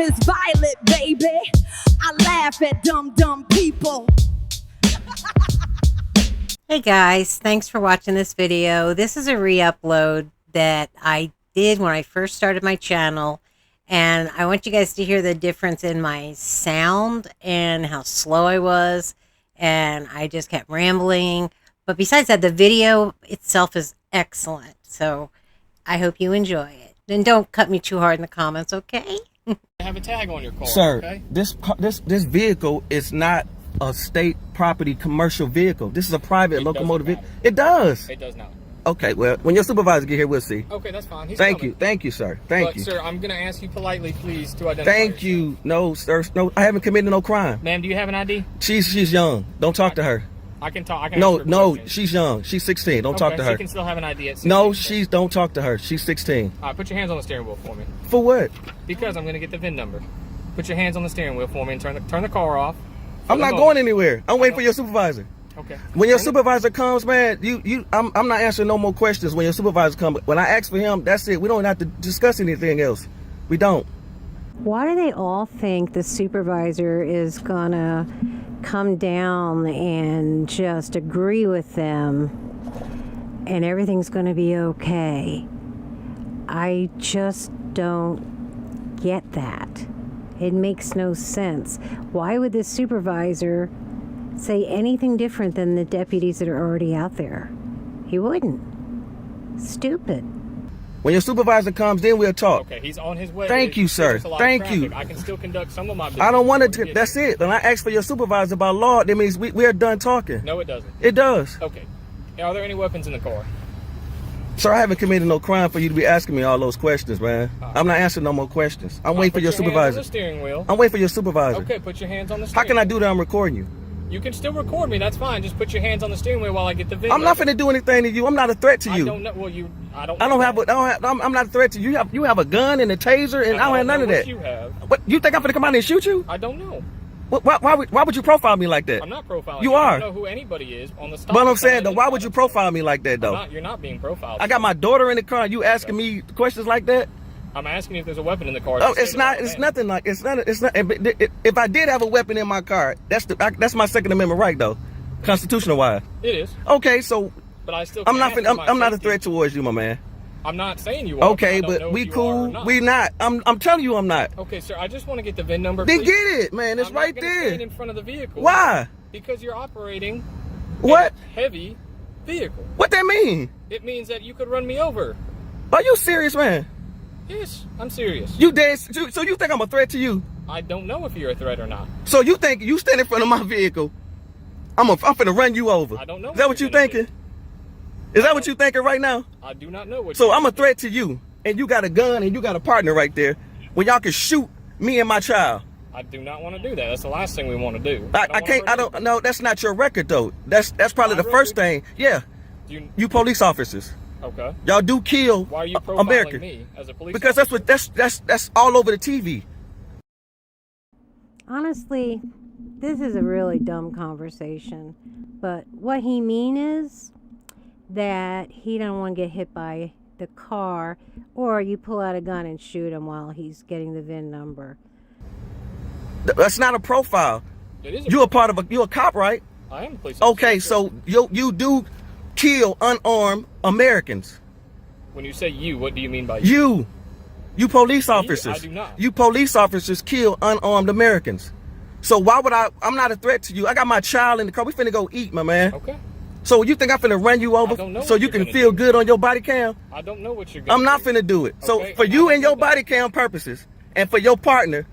is Violet, baby. I laugh at dumb people. Hey guys, thanks for watching this video. This is a re-upload that I did when I first started my channel, and I want you guys to hear the difference in my sound and how slow I was, and I just kept rambling. But besides that, the video itself is excellent, so I hope you enjoy it. And don't cut me too hard in the comments, okay? Have a tag on your car, sir. Okay? This vehicle is not a state property commercial vehicle. This is a private locomotive vehicle. It does. It does not. Okay, well, when your supervisor get here, we'll see. Okay, that's fine. He's Thank coming. you. Thank you, sir. Thank you. Sir, I'm going to ask you politely, please, to identify Thank you. No, sir. No, I haven't committed no crime. Ma'am, do you have an ID? She's young. Don't talk to her. I can talk. I can No, she's young. She's 16. Don't talk to her. She can still have an ID at 16. No, don't talk to her. She's 16. All right, put your hands on the steering wheel for me. For what? Because I'm going to get the VIN number. Put your hands on the steering wheel for me and turn the car off. I'm not going anywhere. I'm waiting for your supervisor. Okay. When your supervisor comes, man, I'm not answering no more questions when your supervisor comes. When I ask for him, that's it. We don't have to discuss anything else. We don't. Why do they all think the supervisor is gonna come down and just agree with them and everything's gonna be okay? I just don't get that. It makes no sense. Why would this supervisor say anything different than the deputies that are already out there? He wouldn't. Stupid. When your supervisor comes, then we'll talk. Okay, he's on his way. Thank you, sir. Thank you. I can still conduct some of my business. I don't want to. That's it. When I ask for your supervisor by law, that means we are done talking. No, it doesn't. It does. Okay. Are there any weapons in the car? Sir, I haven't committed no crime for you to be asking me all those questions, man. I'm not answering no more questions. I'm waiting for your supervisor. Put your hands on the steering wheel. I'm waiting for your supervisor. Okay, put your hands on the steering wheel. How can I do that? I'm recording you. You can still record me. That's fine. Just put your hands on the steering wheel while I get the video. I'm not finna do anything to you. I'm not a threat to you. I don't know. Well, I'm not a threat to you. You have a gun and a taser, and I don't have none of that. You have. What? You think I'm finna come out and shoot you? I don't know. Why would you profile me like that? I'm not profiling. You are. I don't know who anybody is on the stop. But I'm saying, though, why would you profile me like that, though? You're not being profiled. I got my daughter in the car. You asking me questions like that? I'm asking you if there's a weapon in the car. Oh, it's not. It's nothing like. It's not. It's not. If I did have a weapon in my car, that's my Second Amendment right, though, constitutional wise. It is. Okay, so. But I still. I'm not a threat towards you, my man. I'm not saying you are. Okay, but we cool. We not. I'm telling you, I'm not. Okay, sir. I just want to get the VIN number. Then please. Get it, man. It's I'm right not gonna there. stand in front of the vehicle. Why? Because you're operating. What? A heavy vehicle. What that mean? It means that you could run me over. Are you serious, man? Yes, I'm serious. You dead? So you think I'm a threat to you? I don't know if you're a threat or not. So you think you stand in front of my vehicle? I'm finna run you over. I don't know. Is that what you thinking? Is that what you thinking right now? I do not know what. So I'm a threat to you, and you got a gun, and you got a partner right there, when y'all can shoot me and my child. I do not want to do that. That's the last thing we want to do. I don't. No, that's not your record though. That's probably the first thing. Yeah. You police officers. Okay. Y'all do kill Why are you profiling American. me as a police because officer? that's all over the TV. Honestly, this is a really dumb conversation. But what he mean is that he don't want to get hit by the car, or you pull out a gun and shoot him while he's getting the VIN number. That's not a profile. It is. You a cop, right? I am a police officer. Okay, so you do kill unarmed Americans. When you say you, what do you mean by you? You police officers. I do not. You police officers kill unarmed Americans. So why would I'm not a threat to you. I got my child in the car. We finna go eat, my man. Okay. So you think I'm finna run you over so you can feel good on your body cam? I don't know what you're gonna I'm not finna do it. So for you and your body cam purposes and for your partner,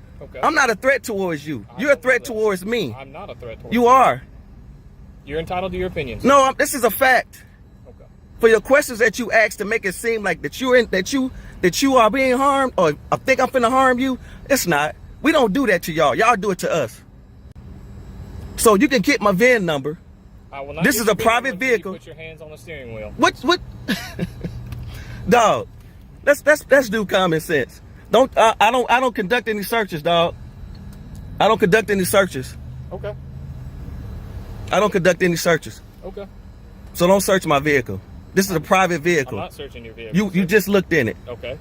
I'm not a threat towards you. You're a threat towards me. I'm not a threat towards you. You are. You're entitled to your opinions. No, this is a fact. Okay. For your questions that you ask to make it seem like that you are being harmed, or I think I'm finna harm you, it's not. We don't do that to y'all. Y'all do it to us. So you can get my VIN number. I will not. This is a private vehicle. Put your hands on the steering wheel. What? Dog, let's do common sense. I don't conduct any searches, dog. I don't conduct any searches. Okay. I don't conduct any searches. Okay. So don't search my vehicle. This is a private vehicle. I'm not searching your vehicle. You just looked in it. Okay.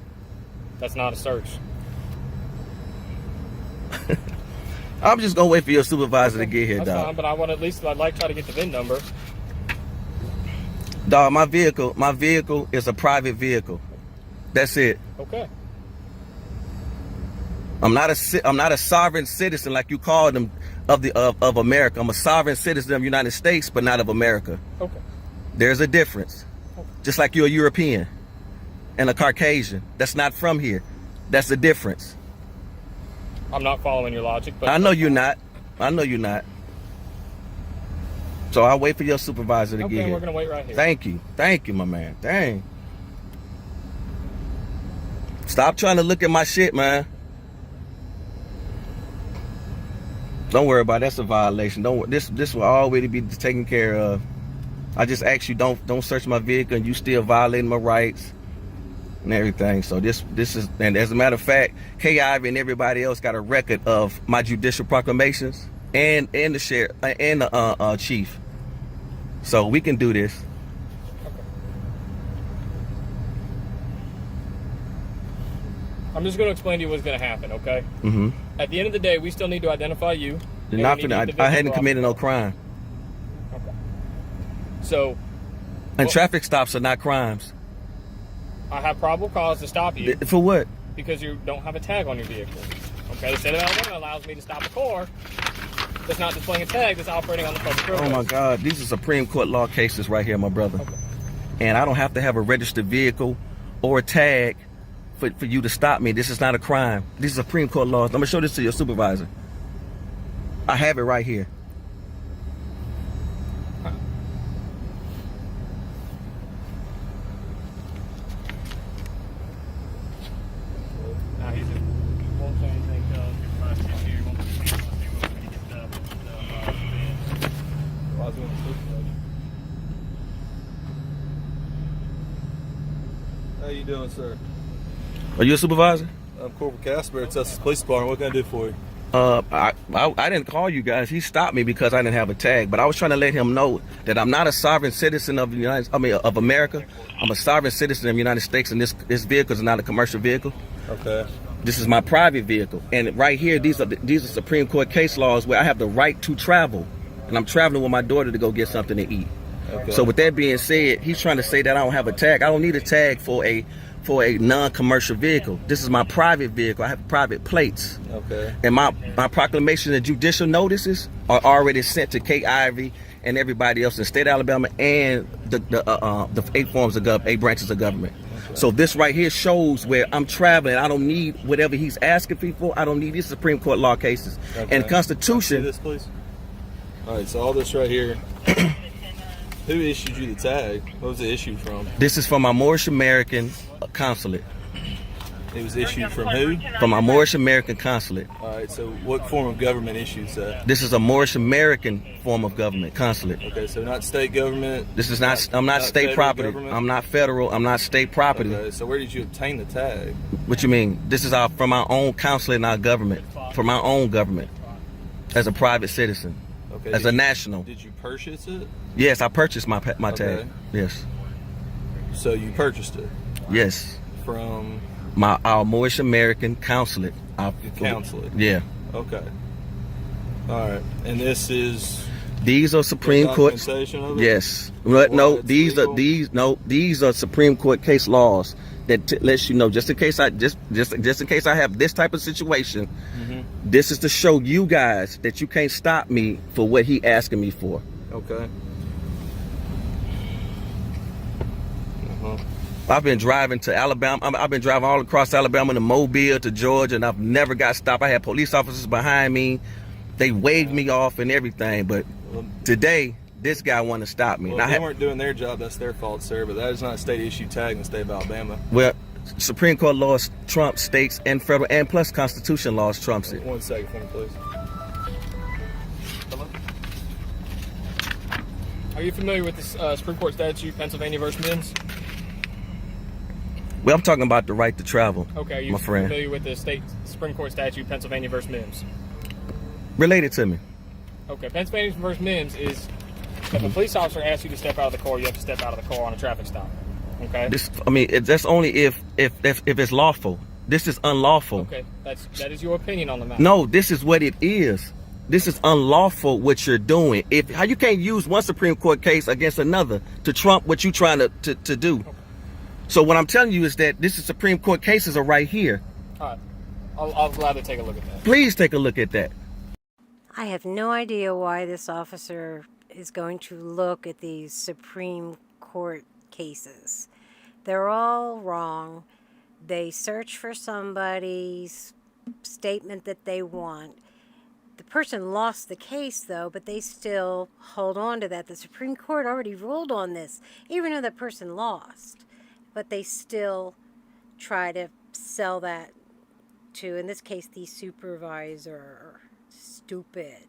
That's not a search. I'm just gonna wait for your supervisor to get here, That's dog. fine, but I want at least, I'd like to try to get the VIN number. Dog, my vehicle is a private vehicle. That's it. Okay. I'm not a sovereign citizen like you call them of America. I'm a sovereign citizen of the United States, but not of America. Okay. There's a difference. Just like you're a European and a Caucasian that's not from here. That's the difference. I'm not following your logic, but I know you're not. I know you're not. So I'll wait for your supervisor to get okay, here. we're gonna wait right here. Thank you, my man. Dang. Stop trying to look at my shit, man. Don't worry about it. That's a violation. This will already be taken care of. I just asked you don't search my vehicle, and you still violating my rights and everything. So this is, and as a matter of fact, K. Ivy and everybody else got a record of my judicial proclamations and the sheriff and the chief. So we can do this. Okay. I'm just going to explain to you what's going to happen, okay? Mm-hmm. At the end of the day, we still need to identify you. I hadn't committed no crime. Okay. So. And traffic stops are not crimes. I have probable cause to stop you. For what? Because you don't have a tag on your vehicle. Okay, the state of Alabama allows me to stop a car that's not displaying a tag that's operating on the public roadway. Oh my God, these are Supreme Court law cases right here, my brother. Okay. And I don't have to have a registered vehicle or a tag for you to stop me. This is not a crime. These are Supreme Court laws. I'm gonna show this to your supervisor. I have it right here. Won't say anything till your first issue. Won't see what we're going to get the I was going to sleep. How you doing, sir? Are you a supervisor? I'm Corporal Casper. It's us, police department. What can I do for you? I didn't call you guys. He stopped me because I didn't have a tag. But I was trying to let him know that I'm not a sovereign citizen of of America. I'm a sovereign citizen of the United States, and this vehicle is not a commercial vehicle. Okay. This is my private vehicle, and right here, these are Supreme Court case laws where I have the right to travel, and I'm traveling with my daughter to go get something to eat. Okay. So with that being said, he's trying to say that I don't have a tag. I don't need a tag for a non-commercial vehicle. This is my private vehicle. I have private plates. Okay. And my proclamation and judicial notices are already sent to Kate Ivy and everybody else in the state of Alabama and the 8 branches of government. Okay. So this right here shows where I'm traveling. I don't need whatever he's asking me for. I don't need these Supreme Court law cases. Okay. And the Constitution. Can I see this, please? All right. So all this right here. Who issued you the tag? What was it issued from? This is from my Moorish American consulate. It was issued from who? From my Moorish American consulate. All right. So what form of government issues that? This is a Moorish American form of government, consulate. Okay. So not state government. This is not. I'm not state property. Government? I'm not federal. I'm not state property. Okay. So where did you obtain the tag? What you mean? This is from our own consulate and our government, from our own government, as a private citizen, Okay. as a national. Did you purchase it? Yes, I purchased my tag. Okay. Yes. So you purchased it Yes. from Our Moorish American consulate. the consulate? Yeah. Okay. All right. And this is These are Supreme Court. documentation of it? Yes. Why No, it's these legal? these are Supreme Court case laws that lets you know, just in case I have this type of situation. Mm-hmm. This is to show you guys that you can't stop me for what he asking me for. Okay. I've been driving to Alabama. I've been driving all across Alabama to Mobile to Georgia, and I've never got stopped. I had police officers behind me. They waved me off and everything. But today, this guy wanted to stop me. Well, if they weren't doing their job, that's their fault, sir. But that is not a state-issued tag in the state of Alabama. Well, Supreme Court laws trump states and federal, and plus Constitution laws trumps it. 1 second for me, please. Hello? Are you familiar with this Supreme Court statute, Pennsylvania versus Mims? Well, I'm talking about the right to travel. Okay, are you my friend. familiar with the state Supreme Court statute, Pennsylvania versus Mims? Related to me. Okay, Pennsylvania versus Mims is if a police officer asks you to step out of the car, you have to step out of the car on a traffic stop. Okay. That's only if it's lawful. This is unlawful. Okay, that is your opinion on the matter. No, this is what it is. This is unlawful what you're doing. How you can't use one Supreme Court case against another to trump what you're trying to do. Okay. So what I'm telling you is that this is Supreme Court cases are right here. All right, I'll gladly take a look at that. Please take a look at that. I have no idea why this officer is going to look at these Supreme Court cases. They're all wrong. They search for somebody's statement that they want. The person lost the case, though, but they still hold on to that. The Supreme Court already ruled on this, even though that person lost. But they still try to sell that to, in this case, the supervisor. Stupid.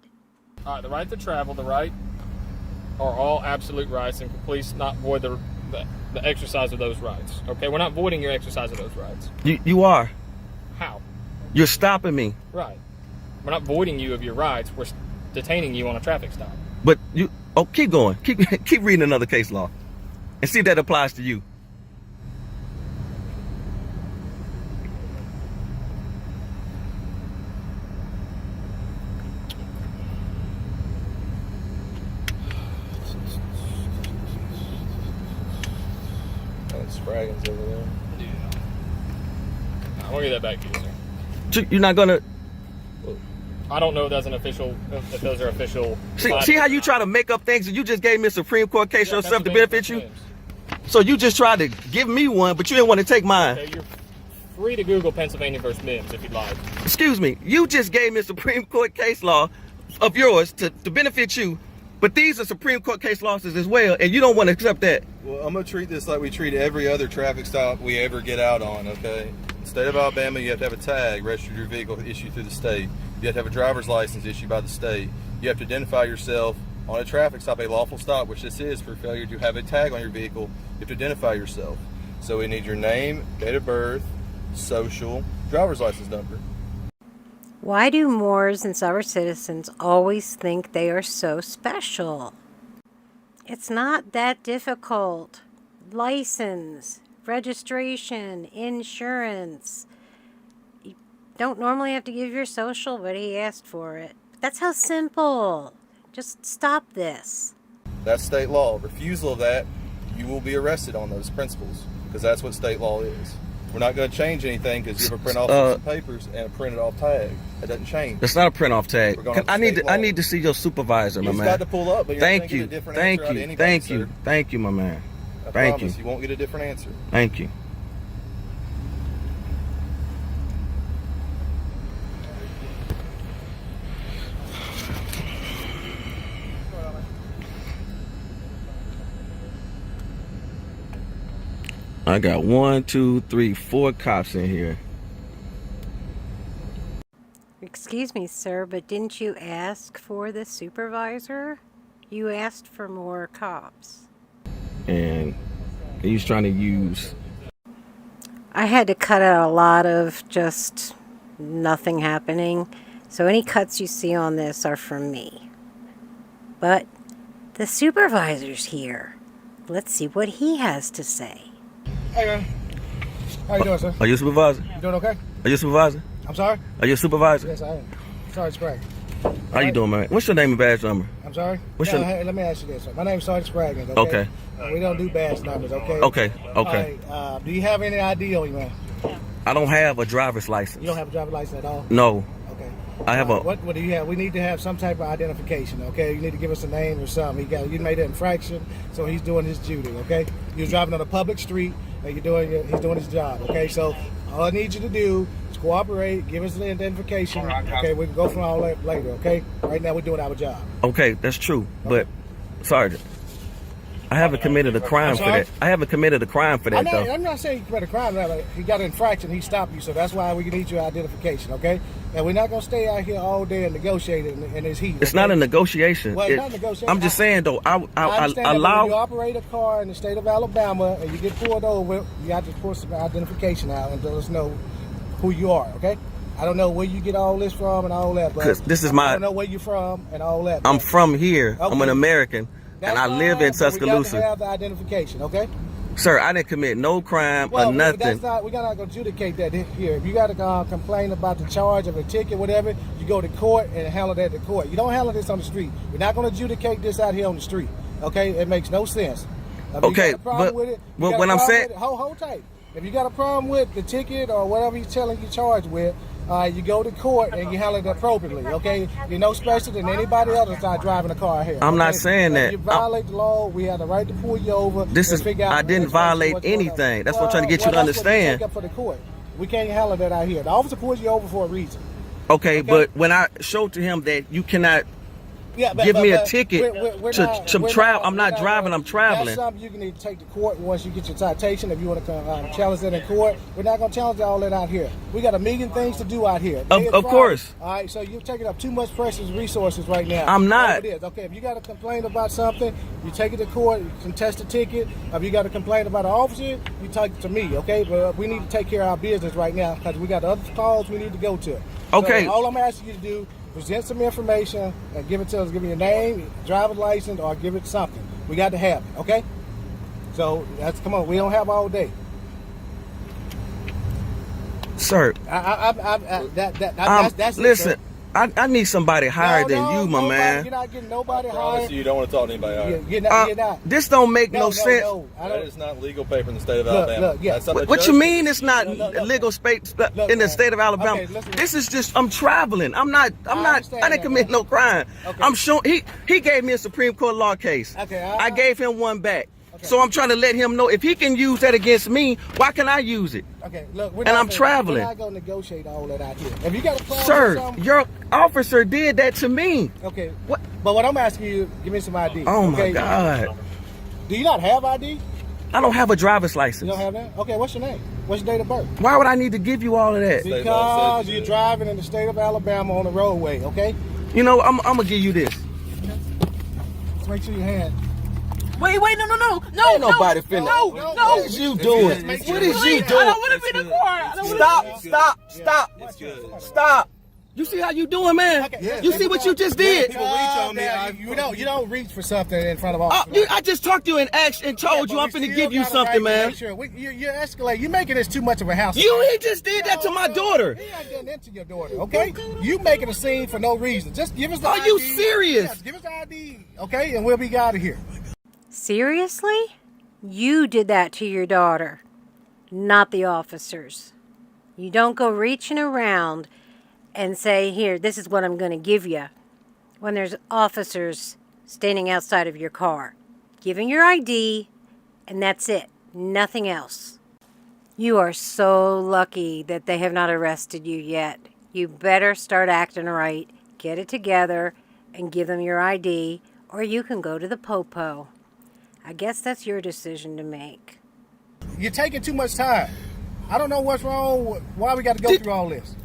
All right, the right to travel, the right are all absolute rights, and police not void the exercise of those rights. Okay, we're not voiding your exercise of those rights. You are. How? You're stopping me. Right. We're not voiding you of your rights. We're detaining you on a traffic stop. But keep going. Keep reading another case law, and see if that applies to you. Spraggins over there. Yeah. I'll get that back to you, sir. You're not gonna. I don't know if that's an official. If those are official. See how you try to make up things, and you just gave me a Supreme Court case yourself to benefit you. So you just tried to give me one, but you didn't want to take mine. Okay, you're free to Google Pennsylvania versus Mims if you'd like. Excuse me. You just gave me a Supreme Court case law of yours to benefit you. But these are Supreme Court case losses as well, and you don't want to accept that. Well, I'm going to treat this like we treat every other traffic stop we ever get out on, okay? In the state of Alabama, you have to have a tag registered to your vehicle issued through the state. You have to have a driver's license issued by the state. You have to identify yourself on a traffic stop, a lawful stop, which this is for failure to have a tag on your vehicle. You have to identify yourself. So we need your name, date of birth, social, driver's license number. Why do Moors and sovereign citizens always think they are so special? It's not that difficult. License, registration, insurance. You don't normally have to give your social, but he asked for it. That's how simple. Just stop this. That's state law. Refusal of that, you will be arrested on those principles, because that's what state law is. We're not going to change anything because you have a print off some papers and a printed off tag. That doesn't change. That's not a print off tag. I need to see your supervisor, my man. You just got to pull up, but you're not going to get a different answer out of anybody, sir. Thank you, my man. I promise you won't get a different answer. Thank you. I got 1, 2, 3, 4 cops in here. Excuse me, sir, but didn't you ask for the supervisor? You asked for more cops. And he's trying to use... I had to cut out a lot of just nothing happening. So any cuts you see on this are from me. But the supervisor's here. Let's see what he has to say. Hey, man. How you doing, sir? Are you a supervisor? You doing okay? Are you a supervisor? I'm sorry? Are you a supervisor? Yes, I am. Sergeant Sprague. How you doing, man? What's your name and badge number? I'm sorry? Hey, let me ask you this, sir. My name's Sergeant Sprague, okay? Okay. We don't do badge numbers, okay? Okay. All right, do you have any ID on you, man? I don't have a driver's license. You don't have a driver's license at all? No. Okay. I have a... What do you have? We need to have some type of identification, okay? You need to give us a name or something. You made an infraction, so he's doing his duty, okay? You're driving on a public street, and he's doing his job, okay? So all I need you to do is cooperate, give us the identification, okay? We can go from all that later, okay? Right now we're doing our job. Okay, that's true, but Sergeant, I haven't committed a crime for that. I haven't committed a crime for that, though. I'm not saying you committed a crime. He got an infraction. He stopped you, so that's why we need your identification, okay? And we're not going to stay out here all day and negotiate in this heat. It's not a negotiation. Well, it's not a negotiation. I'm just saying, though, I allow... When you operate a car in the state of Alabama and you get pulled over, you have to pull some identification out and let us know who you are, okay? I don't know where you get all this from and all that, but I don't know where you're from and all that. I'm from here. Okay. I'm an American. And I live in Tuscaloosa. We got to have the identification, okay? Sir, I didn't commit no crime or nothing. That's not, we're not going to adjudicate that here. If you got to complain about the charge of a ticket, whatever, you go to court and handle that at court. You don't handle this on the street. We're not going to adjudicate this out here on the street. Okay? It makes no sense. Okay, but when I'm saying... Hold tight. If you got a problem with the ticket or whatever he's telling you charged with, you go to court and you handle it appropriately, okay? You're no special than anybody else that's not driving a car here. I'm not saying that. If you violate the law, we have the right to pull you over. I didn't violate anything. That's what I'm trying to get you to understand. That's what we take up for the court. We can't handle that out here. The officer pulls you over for a reason. Okay, but when I showed to him that you cannot give me a ticket to travel, I'm not driving, I'm traveling. That's something you can need to take to court once you get your citation. If you want to challenge that in court, we're not going to challenge all that out here. We got a million things to do out here. Of course. All right, so you're taking up too much precious resources right now. I'm not. It is. Okay, if you got to complain about something, you take it to court, you contest the ticket. If you got to complain about an officer, you take it to me, okay? But we need to take care of our business right now because we got other calls we need to go to. Okay. So all I'm asking you to do, present some information and give it to us. Give me your name, driver's license, or give it something. We got to have it, okay? So come on. We don't have all day, sir. That's listen. It, sir. I need somebody higher than you, my man. You're not getting nobody higher. Honestly, you don't want to talk to anybody higher. You're not. This don't make no sense. That is not legal paper in the state of Alabama. Look, what you mean it's not legal space in the state of Alabama? Okay, this is just, I'm traveling. I didn't commit no crime. Okay. I'm sure he gave me a Supreme Court law case. Okay, I gave him one back. Okay. So I'm trying to let him know if he can use that against me, why can I use it? Okay, look, I'm traveling. We're not going to negotiate all that out here. Have you got a problem Sir, with something? your officer did that to me. Okay. What? But what I'm asking you, give me some ID. Oh okay? my God. Do you not have ID? I don't have a driver's license. You don't have that? Okay, what's your name? What's your date of birth? Why would I need to give you all of that? Because you're driving in the state of Alabama on the roadway, okay? You know, I'm going to give you this. Let's make sure your hand. Wait, no. Ain't nobody finna. No. What is you doing? What is you doing? I don't want to be in the car. Stop. You see how you doing, man? Okay, you see what you just did? People reach on me. You don't reach for something in front of officers. I just talked to you and asked and told you I'm finna give you something, man. You're escalating. You're making this too much of a house. He just did that to my daughter. He ain't done that to your daughter, okay? You making a scene for no reason. Just give us the ID. Are you serious? Yes, give us the ID, okay? And we'll be out of here. Seriously? You did that to your daughter, not the officers. You don't go reaching around and say, here, this is what I'm going to give you, when there's officers standing outside of your car. Giving your ID, and that's it. Nothing else. You are so lucky that they have not arrested you yet. You better start acting right, get it together, and give them your ID, or you can go to the popo. I guess that's your decision to make. You're taking too much time. I don't know what's wrong, why we got to go through all this.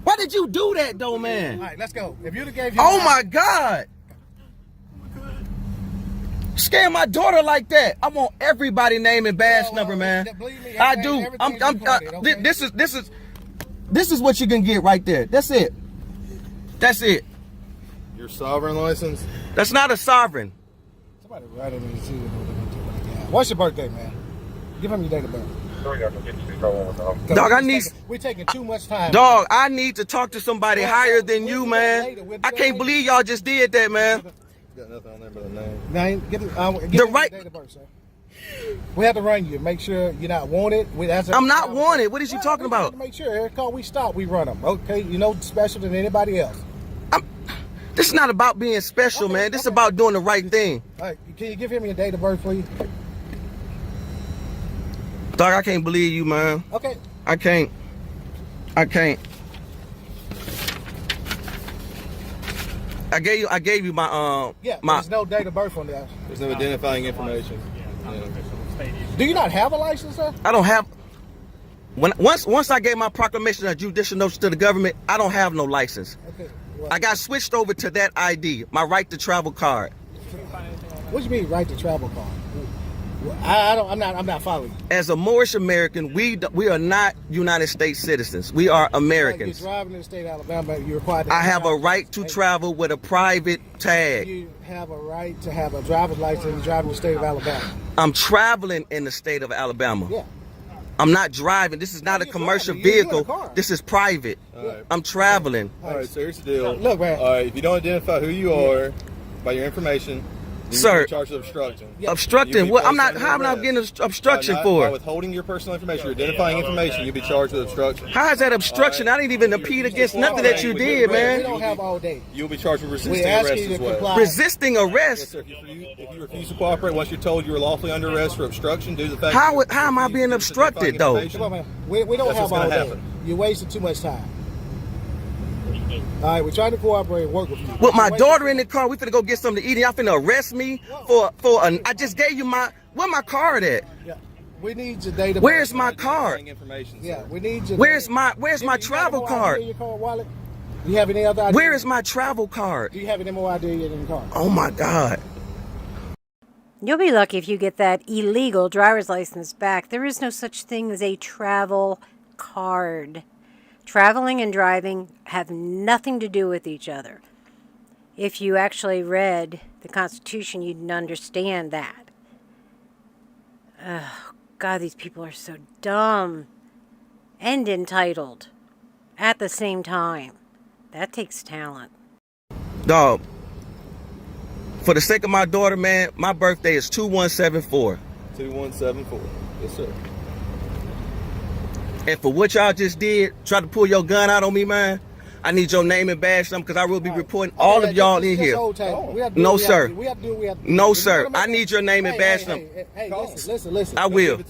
Why did you do that, though, man? All right, let's go. If you'd have gave you Oh, my God. Scare my daughter like that. I want everybody name and badge number, man. Believe me, I do. This is what you can get right there. That's it. Your sovereign license? That's not a sovereign. Somebody write it and see what. What's your birthday, man? Give him your date of birth. Dog, we're taking too much time. Dog, I need to talk to somebody higher than you, man. I can't believe y'all just did that, man. Got nothing on there but a name. Give the right date of birth, sir. We have to run you. Make sure you're not wanted. I'm not wanted. What is you talking about? To make sure every call we stop, we run them. Okay, you know, special than anybody else. This is not about being special, man. This is about doing the right thing. All right, can you give him your date of birth, please? Dog, I can't believe you, man. Okay. I can't. I gave you my there's no date of birth on there. There's no identifying information. Do you not have a license, sir? I don't have. Once I gave my proclamation of judicial notice to the government, I don't have no license. Okay. Well, I got switched over to that ID, my right to travel card. What do you mean right to travel card? I'm not following. As a Moorish American, we are not United States citizens. We are Americans. You're driving in the state of Alabama. You're required to I have a right to travel with a private tag. You have a right to have a driver's license and drive in the state of Alabama. I'm traveling in the state of Alabama. Yeah. I'm not driving. This is not a commercial vehicle. This is private. Right. I'm traveling. All right, so here's the deal. Look, man. All right, if you don't identify who you are by your information, you Sir. be charged with obstruction. Obstructing? What? I'm not. How am I getting obstruction By for? withholding your personal information, you're identifying information, you'll be charged with obstruction. How is that obstruction? I didn't even impede against nothing that you did, We man. don't have all day. You'll be charged with We resisting ask arrest you to as well. comply. Resisting Yes, arrest? sir. If you refuse to cooperate once you're told you're lawfully under arrest for obstruction due to the fact How that am I being obstructed, though? Come on, man. We don't That's have what's all gonna day. happen. You're wasting too much time. All right, we're trying to cooperate and work with you. With my daughter in the car, we finna go get something to eat, and y'all finna arrest me for I just gave you where my card at? Yeah. We need your data. Where's my card? information, Yeah, sir. we need your. Where's data. my You got travel no card? ID in your car wallet? Do you have any other ID? Where is my travel card? Do you have an MOID in your car? Oh my God. You'll be lucky if you get that illegal driver's license back. There is no such thing as a travel card. Traveling and driving have nothing to do with each other. If you actually read the Constitution, you'd understand that. Oh, God, these people are so dumb and entitled at the same time. That takes talent. Dog, for the sake of my daughter, man, my birthday is 2174. 2174. Yes, sir. And for what y'all just did, try to pull your gun out on me, man, I need your name and badge number because I will be reporting all of y'all in here. No, sir. No, sir. I need your name and badge number. Hey, listen. I will. Give it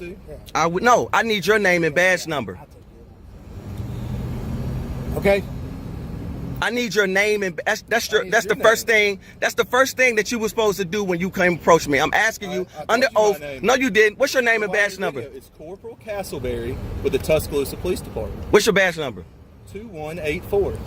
to you. No, I need your name and badge number. Okay. I need your name and that's your the first thing. That's the first thing that you were supposed to do when you came approach me. I'm asking you I under told you oath. my name. No, you didn't. What's your name and Well, badge number? It's Corporal Castleberry with the Tuscaloosa Police Department. What's your badge number? 2184.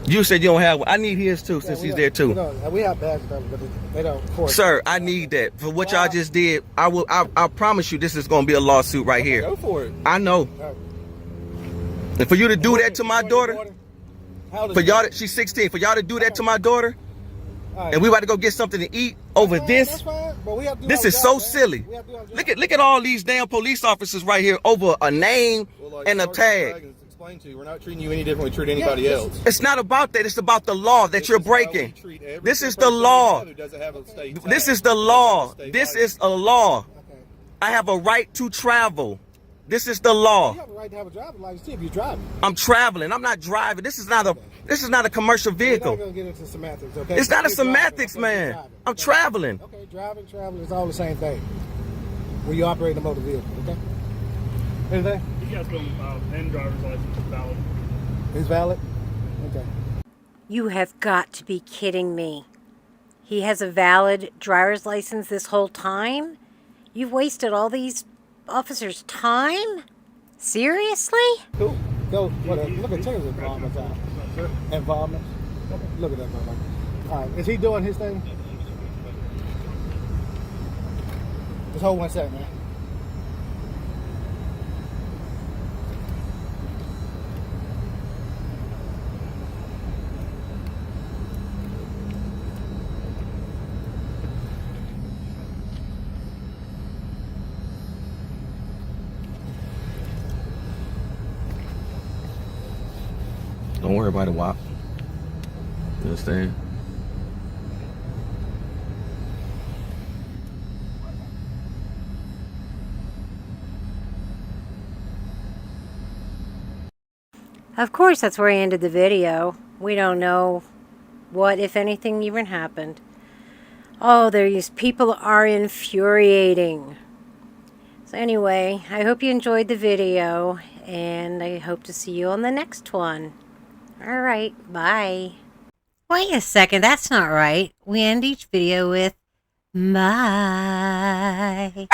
You said you don't have one. I need his too, since he's there too. We have badge numbers, but they don't. Of course. Sir, I need that. For what y'all just did, I promise you this is gonna be a lawsuit right here. Go for it. I know. And for you to do that to my daughter, for y'all, she's 16, for y'all to do that to my daughter, and we about to go get something to eat over this. This is so silly. Look at all these damn police officers right here over a name and a tag. Explain to you, we're not treating you any different we treat anybody else. It's not about that. It's about the law that you're breaking. This is the law. This is the law. This is a law. I have a right to travel. This is the law. You have a right to have a driver's license if you're driving. I'm traveling. I'm not driving. This is not a commercial vehicle. We're not gonna get into semantics, okay? It's not a You're driving, semantics, okay, man. you're driving. I'm traveling. Okay, driving, traveling is all the same thing. When you operate a motor vehicle, okay? Anything? You guys don't and driver's license is valid. It's valid? Okay. You have got to be kidding me. He has a valid driver's license this whole time? You've wasted all these officers' time? Seriously? Cool. Go, whatever. Look at Taylor's involvement out. Involvement. Look at that, brother. All right, is he doing his thing? Just hold 1 second, man. Don't worry about it, WAP. You understand? Of course, that's where I ended the video. We don't know what, if anything, even happened. Oh, these people are infuriating. So anyway, I hope you enjoyed the video, and I hope to see you on the next one. Alright, bye. Wait a second, that's not right. We end each video with bye.